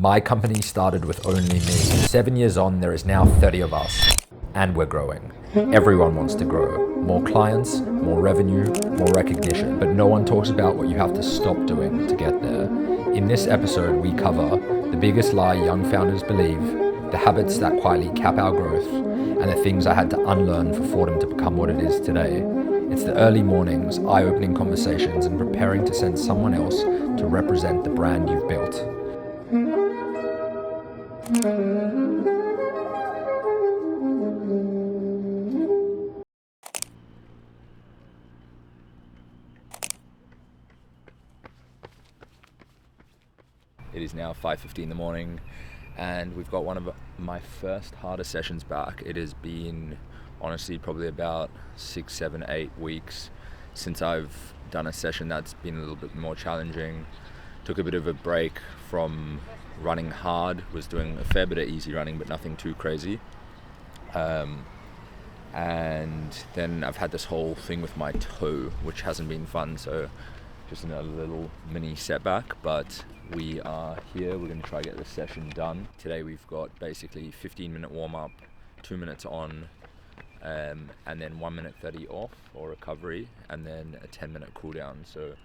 My company started with only me. 7 years on, there is now 30 of us, and we're growing. Everyone wants to grow. More clients, more revenue, more recognition, but no one talks about what you have to stop doing to get there. In this episode, we cover the biggest lie young founders believe, the habits that quietly cap our growth, and the things I had to unlearn for Fordham to become what it is today. It's the early mornings, eye-opening conversations, and preparing to send someone else to represent the brand you've built. It is now 5:50 in the morning and we've got one of my first harder sessions back. It has been honestly probably about 6, 7, 8 weeks since I've done a session that's been a little bit more challenging. Took a bit of a break from running hard, was doing a fair bit of easy running but nothing too crazy. And then I've had this whole thing with my toe, which hasn't been fun, so just a little mini setback, but we are here. We're going to try to get this session done. Today we've got basically 15-minute warm-up, 2 minutes on, and then 1 minute 30 off or recovery, and then a 10-minute cool down. So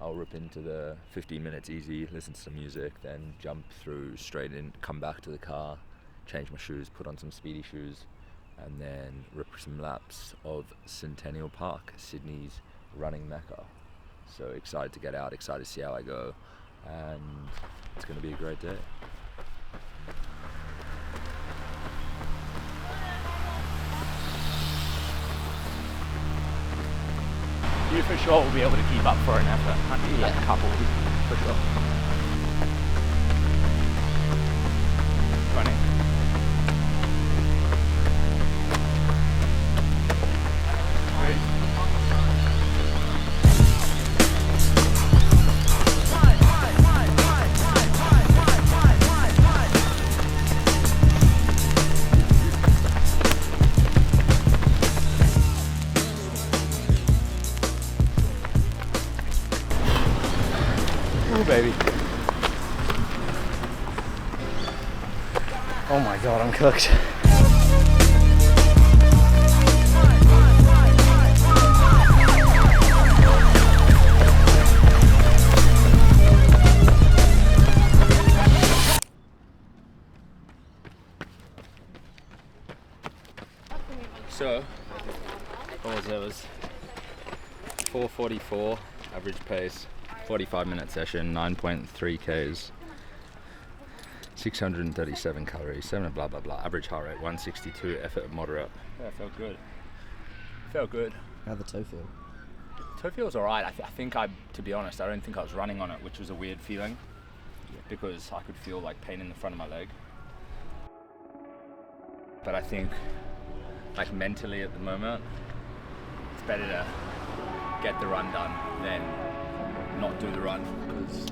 I'll rip into the 15 minutes easy, listen to some music, then jump through straight in, come back to the car, change my shoes, put on some speedy shoes, and then rip some laps of Centennial Park, Sydney's running mecca. So excited to get out, excited to see how I go, and it's going to be a great day. You for sure will be able to keep up for an effort, aren't you? Like a couple, for sure. Running. Baby. Oh my god, I'm cooked. So, what was it? It was 4:44 average pace. 45-minute session, 9.3 Ks, 637 calories, 7 blah blah blah, average heart rate 162, effort moderate. Yeah, it felt good. Felt good. How'd the toe feel? Toe feels alright. I think to be honest, I don't think I was running on it, which was a weird feeling because I could feel like pain in the front of my leg. But I think like mentally at the moment, it's better to get the run done than not do the run, because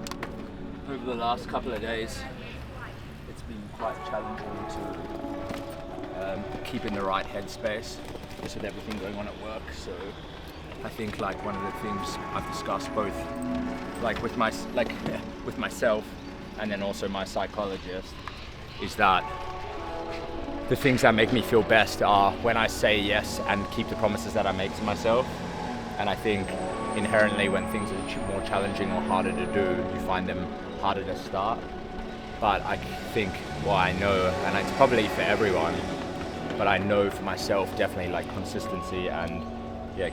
over the last couple of days it's been quite challenging to keep in the right headspace just with everything going on at work. So I think like one of the things I've discussed both like with myself and then also my psychologist is that the things that make me feel best are when I say yes and keep the promises that I make to myself. And I think inherently when things are more challenging or harder to do, you find them harder to start. But I think, well, I know, and it's probably for everyone, but I know for myself definitely like consistency and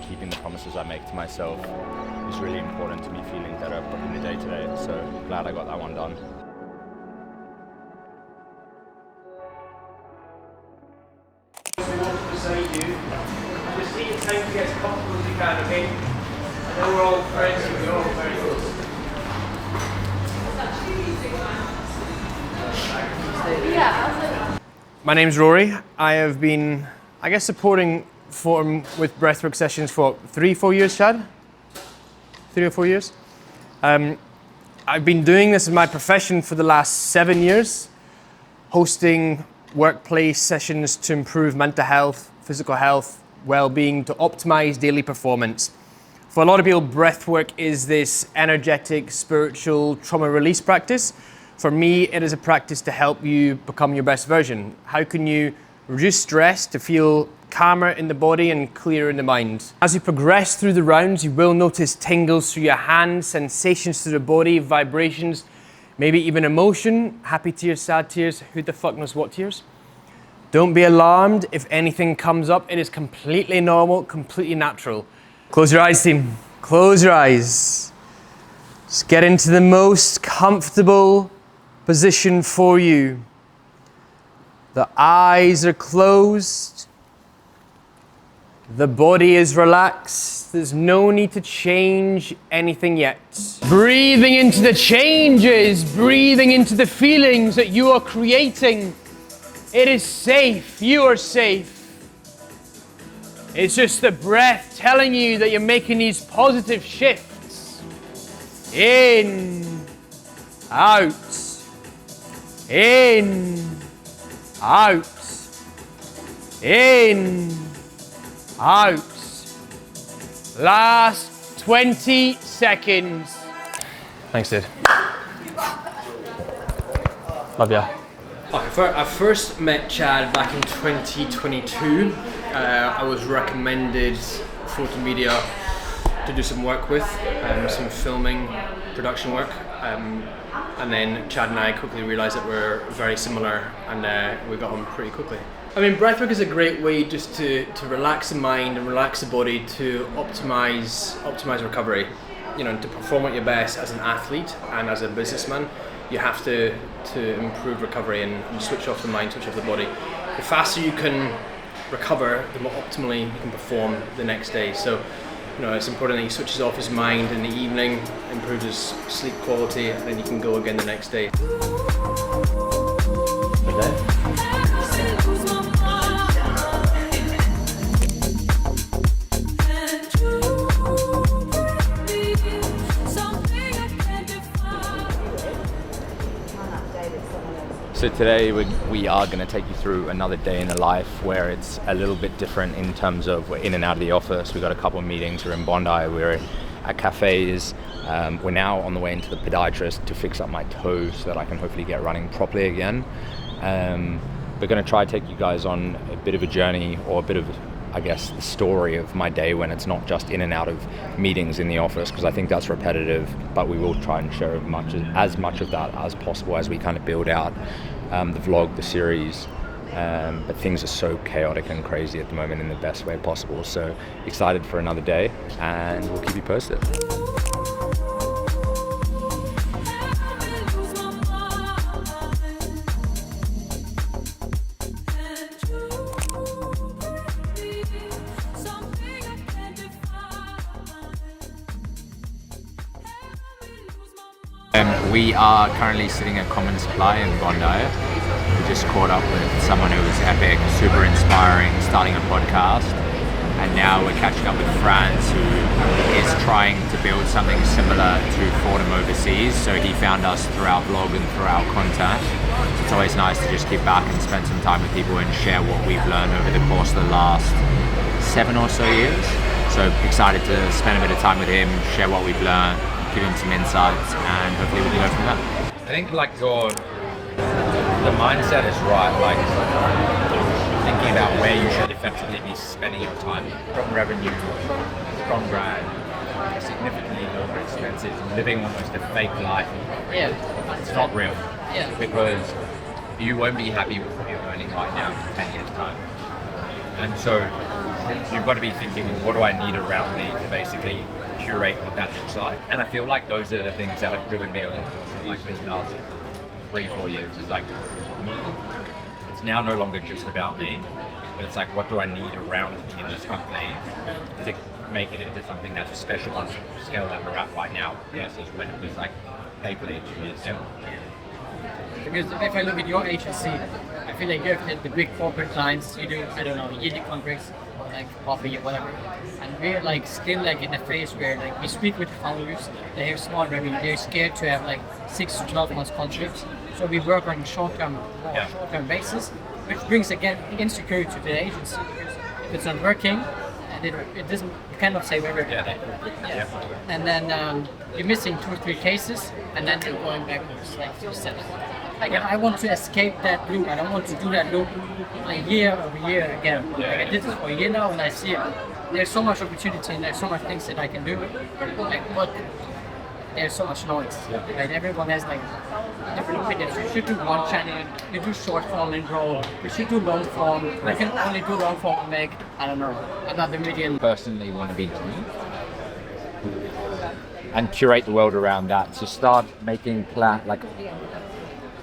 keeping the promises I make to myself is really important to me feeling better in the day today. So glad I got that one done. Just see your time to get as comfortable as you can, okay? I know we're all friends and we're all very close. My name's Rory. I have been, supporting Fordham with breathwork sessions for 3 or 4 years, Chad? 3 or 4 years? I've been doing this as my profession for the last 7 years, hosting workplace sessions to improve mental health, physical health, well-being, to optimize daily performance. For a lot of people, breathwork is this energetic, spiritual trauma release practice, For me, it is a practice to help you become your best version. How can you reduce stress to feel calmer in the body and clearer in the mind? As you progress through the rounds, you will notice tingles through your hands, sensations through the body, vibrations, maybe even emotion, happy tears, sad tears, who the fuck knows what tears. Don't be alarmed if anything comes up. It is completely normal, completely natural. Close your eyes, team. Close your eyes. Just get into the most comfortable position for you. The eyes are closed. The body is relaxed. There's no need to change anything yet. Breathing into the changes, breathing into the feelings that you are creating. It is safe. You are safe. It's just the breath telling you that you're making these positive shifts. In, out. In, out. In, out. Last 20 seconds. Thanks, dude. Love ya. I first met Chad back in 2022. I was recommended Photo Media to do some work with, some filming, production work. And then Chad and I quickly realized that we're very similar, and we got on pretty quickly. I mean, breathwork is a great way just to relax the mind and relax the body to optimize recovery. You know, to perform at your best as an athlete and as a businessman, you have to improve recovery and switch off the mind, switch off the body. The faster you can recover, the more optimally you can perform the next day. So, you know, it's important that he switches off his mind in the evening, improves his sleep quality, and then you can go again the next day. So today we are going to take you through another day in the life where it's a little bit different in terms of we're in and out of the office. We've got a couple of meetings. We're in Bondi. We're at cafes. We're now on the way into the podiatrist to fix up my toe so that I can hopefully get running properly again. We're going to try to take you guys on a bit of a journey, or a bit of, I guess, the story of my day when it's not just in and out of meetings in the office, because I think that's repetitive, but we will try and share as much of that as possible as we kind of build out the vlog, the series. But things are so chaotic and crazy at the moment in the best way possible. So excited for another day, and we'll keep you posted. We are currently sitting at Common Supply in Bondi. We just caught up with someone who was epic, super inspiring, starting a podcast. And now we're catching up with Franz, who is trying to build something similar to Fordham overseas. So he found us through our blog and through our contact. It's always nice to just get back and spend some time with people and share what we've learned over the course of the last 7 or so years. So excited to spend a bit of time with him, share what we've learned, give him some insights, and hopefully we can go from there. I think the mindset is right, like thinking about where you should effectively be spending your time. Strong revenue, strong brand, significantly more expensive, living almost a fake life. Yeah. It's not real. Yeah. Because you won't be happy with what you're earning right now in 10 years time. And so you've got to be thinking, what do I need around me to basically curate what that looks like? And I feel like those are the things that have driven me over the course of like the last 3-4 years. It's like, it's now no longer just about me, but it's like, what do I need around me in this company to make it into something that's special on the scale that we're at right now versus when it was like paperly 2 years ago. Because if I look at your agency, I feel like you have the big corporate clients, you do, I don't know, yearly contracts, like coffee or whatever. And we're like still like in a phase where like we speak with founders, they have small revenue, they're scared to have like 6 to 12 months contracts. So we work on short-term basis, which brings again insecurity to the agency. Because if it's not working, and it doesn't, you cannot say whether and then you're missing 2 or 3 cases, and then you're going backwards like 2 steps. Like I want to escape that loop. I don't want to do that loop year over year again. Like I did this for a year now, and I see it. There's so much opportunity, and there's so much things that I can do. Like, but there's so much noise. Right? Everyone has like different opinions. You should do one channel. You do short form and grow. You should do long form. You can only do long form and make, I don't know, another million. Personally want to be doing and curate the world around that. So start making like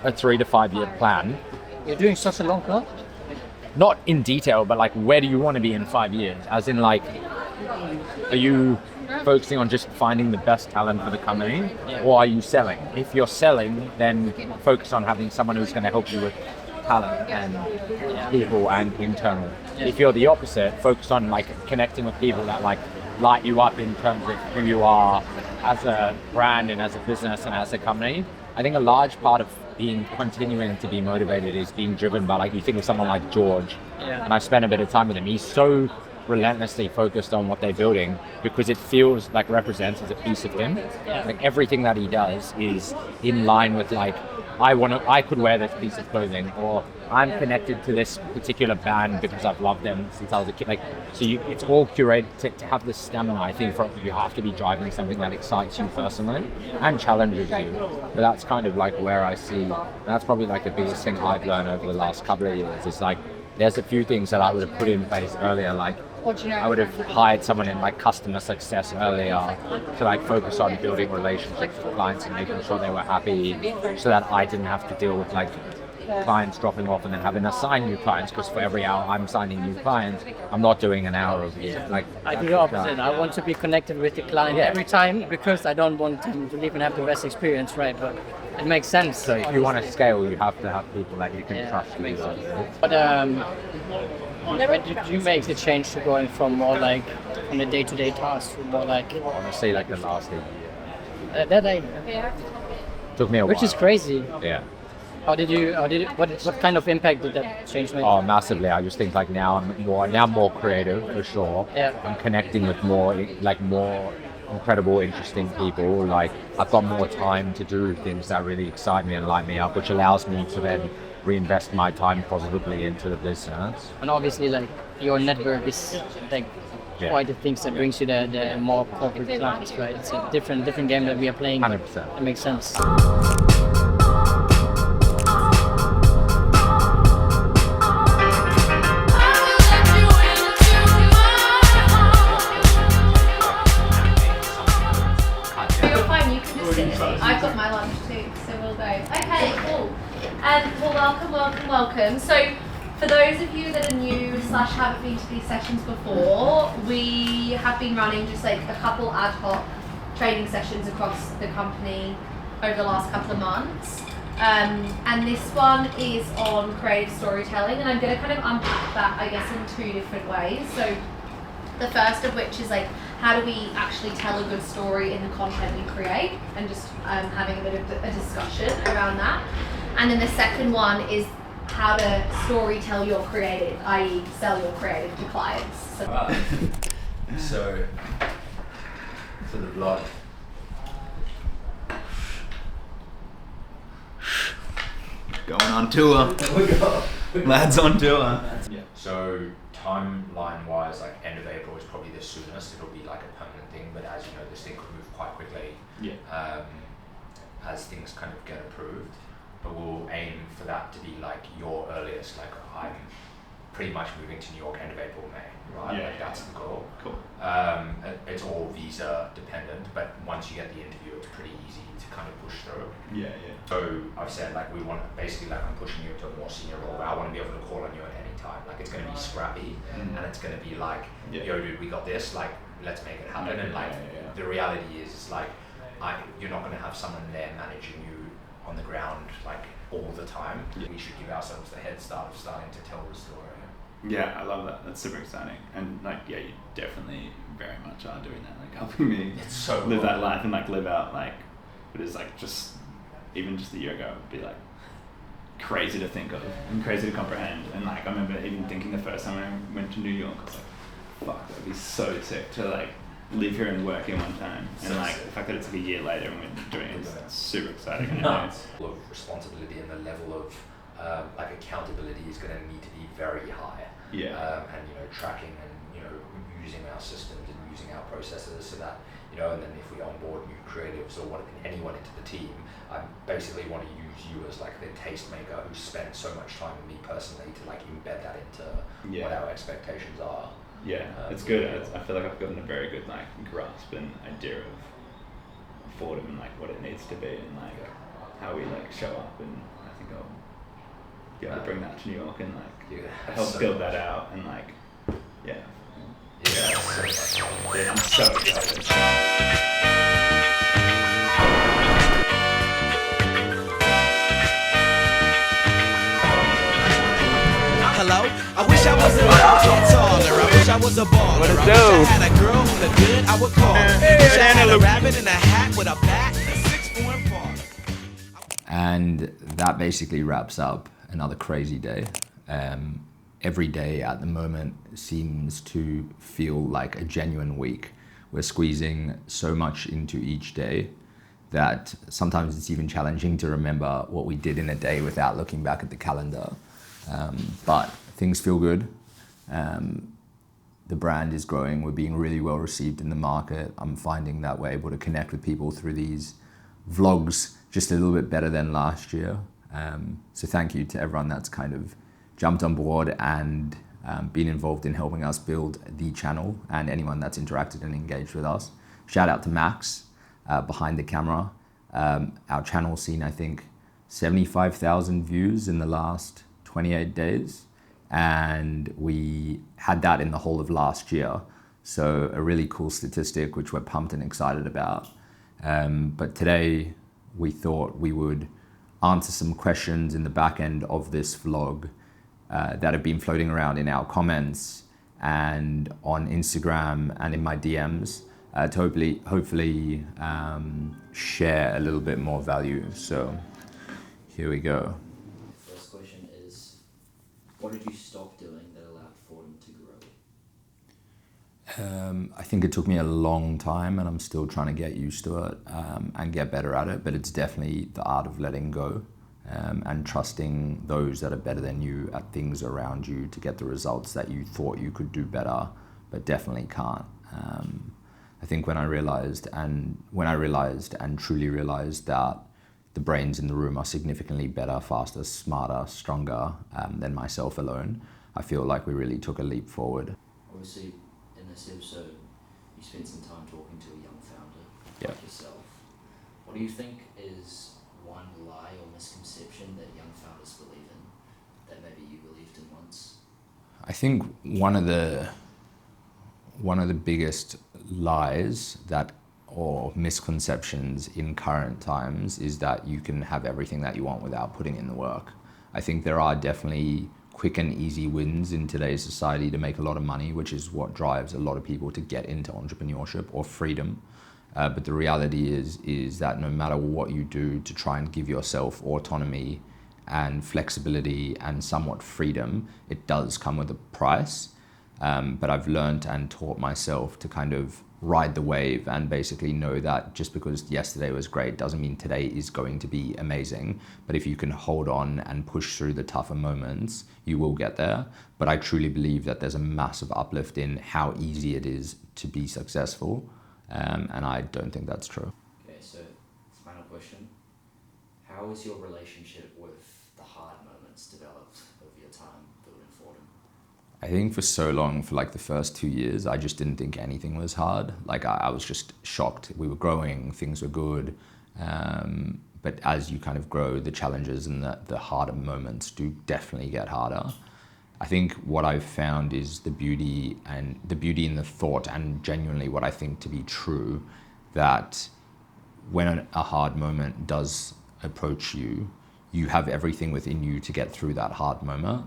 a 3 to 5 year plan. You're doing such a long plan? Not in detail, but like where do you want to be in 5 years? As in like, are you focusing on just finding the best talent for the company, or are you selling? If you're selling, then focus on having someone who's going to help you with talent and people and internal. If you're the opposite, focus on like connecting with people that like light you up in terms of who you are as a brand and as a business and as a company. I think a large part of continuing to be motivated is being driven by, like, you think of someone like George, and I spent a bit of time with him. He's so relentlessly focused on what they're building because it feels like represents as a piece of him. Like everything that he does is in line with like, I could wear this piece of clothing, or I'm connected to this particular band because I've loved them since I was a kid. Like, so it's all curated to have this stamina. I think you have to be driving something that excites you personally and challenges you. But that's kind of like where I see, that's probably like the biggest thing I've learned over the last couple of years. It's like, there's a few things that I would have put in place earlier, like I would have hired someone in like customer success earlier to like focus on building relationships with clients and making sure they were happy, so that I didn't have to deal with like clients dropping off and then having to sign new clients, because for every hour I'm signing new clients, I'm not doing an hour of it. Like I do the opposite. I want to be connected with the client every time, because I don't want them to even have the best experience, right? But it makes sense. So if you want to scale, you have to have people that you can trust. But when did you make the change to going from more like on a day-to-day task to more like? Honestly, like the last year. Took me a while. Which is crazy. Yeah. What kind of impact did that change make? Oh, massively. I just think like now I'm more creative for sure. Yeah. I'm connecting with more incredible, interesting people. Like I've got more time to do things that really excite me and light me up, which allows me to then reinvest my time positively into the business. And obviously, like your network is like quite the things that brings you the more corporate clients, right? It's a different game that we are playing. 100%. That makes sense. I've got my lunch too, so we'll go. Okay, cool. Well, welcome. So, for those of you that are new / haven't been to these sessions before, we have been running just like a couple ad hoc training sessions across the company over the last couple of months. And this one is on creative storytelling, and I'm going to kind of unpack that, I guess, in 2 different ways. So, the first of which is like, how do we actually tell a good story in the content we create, and just having a bit of a discussion around that. And then the second one is how to story tell your creative, i.e. sell your creative to clients. So for the blood. Going on tour. Lads on tour. Yeah. So timeline wise, like end of April is probably the soonest. It'll be like a permanent thing, but as you know, this thing could move quite quickly. As things kind of get approved. But we'll aim for that to be like your earliest. Like I'm pretty much moving to New York end of April, May, right? Yeah. Like that's the goal. Cool. It's all visa dependent, but once you get the interview, it's pretty easy to kind of push through. Yeah. So I've said like we want, basically like I'm pushing you to a more senior role. I want to be able to call on you at any time. Like it's going to be scrappy, and it's going to be like, yo dude, we got this. Like let's make it happen. And like the reality is like you're not going to have someone there managing you on the ground like all the time. We should give ourselves the head start of starting to tell the story. Yeah, I love that. That's super exciting. And like, yeah, you definitely very much are doing that. Like helping me live that life and like live out like it is like just even just a year ago would be like crazy to think of and crazy to comprehend. And like I remember even thinking the first time I went to New York, I was like, fuck, that'd be so sick to like live here and work here one time. And like the fact that it's like a year later and we're doing it, it's super exciting. Nuts. The level of responsibility and the level of like accountability is going to need to be very high. Yeah. And tracking and using our systems and using our processes so that and then if we onboard new creatives or anyone into the team, I basically want to use you as like the tastemaker who spent so much time with me personally to like embed that into what our expectations are. Yeah, it's good. I feel like I've gotten a very good like grasp and idea of Fordham and like what it needs to be and like how we like show up, and I think I'll be able to bring that to New York and like help build that out and like I'm so excited. Hello, I wish I was a little taller. I wish I was a baller. What it I do? wish I had a girl who looked good, I would call her. Wish I had a rabbit in a hat with a bat and a 6'4" father. And that basically wraps up another crazy day. Every day at the moment seems to feel like a genuine week. We're squeezing so much into each day that sometimes it's even challenging to remember what we did in a day without looking back at the calendar. But things feel good. The brand is growing. We're being really well received in the market. I'm finding that we're able to connect with people through these vlogs just a little bit better than last year. So thank you to everyone that's kind of jumped on board and been involved in helping us build the channel, and anyone that's interacted and engaged with us. Shout out to Max behind the camera. Our channel's seen, I think, 75,000 views in the last 28 days. And we had that in the whole of last year. So a really cool statistic, which we're pumped and excited about. But today we thought we would answer some questions in the back end of this vlog that have been floating around in our comments and on Instagram and in my DMs to hopefully share a little bit more value. So here we go. First question is, what did you stop doing that allowed Fordham to grow? I think it took me a long time, and I'm still trying to get used to it and get better at it, but it's definitely the art of letting go. And trusting those that are better than you at things around you to get the results that you thought you could do better, but definitely can't. I think when I realized and truly realized that the brains in the room are significantly better, faster, smarter, stronger than myself alone, I feel like we really took a leap forward. Obviously, in this episode, you spent some time talking to a young founder like yourself. What do you think is one lie or misconception that young founders believe in that maybe you believed in once? I think one of the biggest lies or misconceptions in current times is that you can have everything that you want without putting in the work. I think there are definitely quick and easy wins in today's society to make a lot of money, which is what drives a lot of people to get into entrepreneurship or freedom. But the reality is that no matter what you do to try and give yourself autonomy and flexibility and somewhat freedom, it does come with a price. But I've learned and taught myself to kind of ride the wave and basically know that just because yesterday was great doesn't mean today is going to be amazing. But if you can hold on and push through the tougher moments, you will get there. But I truly believe that there's a massive uplift in how easy it is to be successful. And I don't think that's true. Okay, so final question. How has your relationship with the hard moments developed over your time building Fordham? I think for so long, for like the first 2 years, I just didn't think anything was hard. Like I was just shocked. We were growing, things were good. But as you kind of grow, the challenges and the harder moments do definitely get harder. I think what I've found is the beauty in the thought, and genuinely what I think to be true, that when a hard moment does approach you, you have everything within you to get through that hard moment.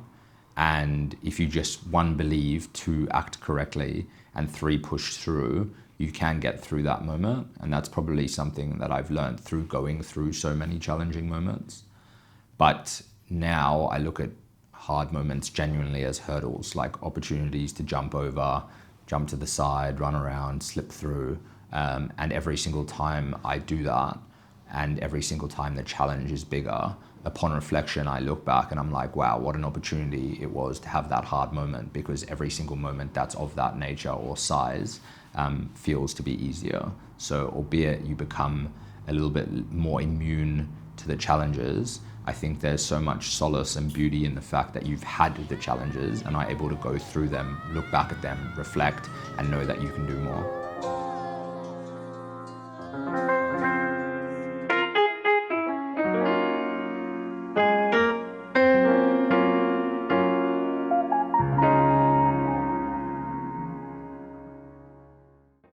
And if you just, 1, believe, 2, act correctly, and 3, push through, you can get through that moment. And that's probably something that I've learned through going through so many challenging moments. But now I look at hard moments genuinely as hurdles, like opportunities to jump over, jump to the side, run around, slip through. And every single time I do that, and every single time the challenge is bigger, upon reflection, I look back and I'm like, wow, what an opportunity it was to have that hard moment, because every single moment that's of that nature or size feels to be easier. So albeit you become a little bit more immune to the challenges, I think there's so much solace and beauty in the fact that you've had the challenges and are able to go through them, look back at them, reflect, and know that you can do more.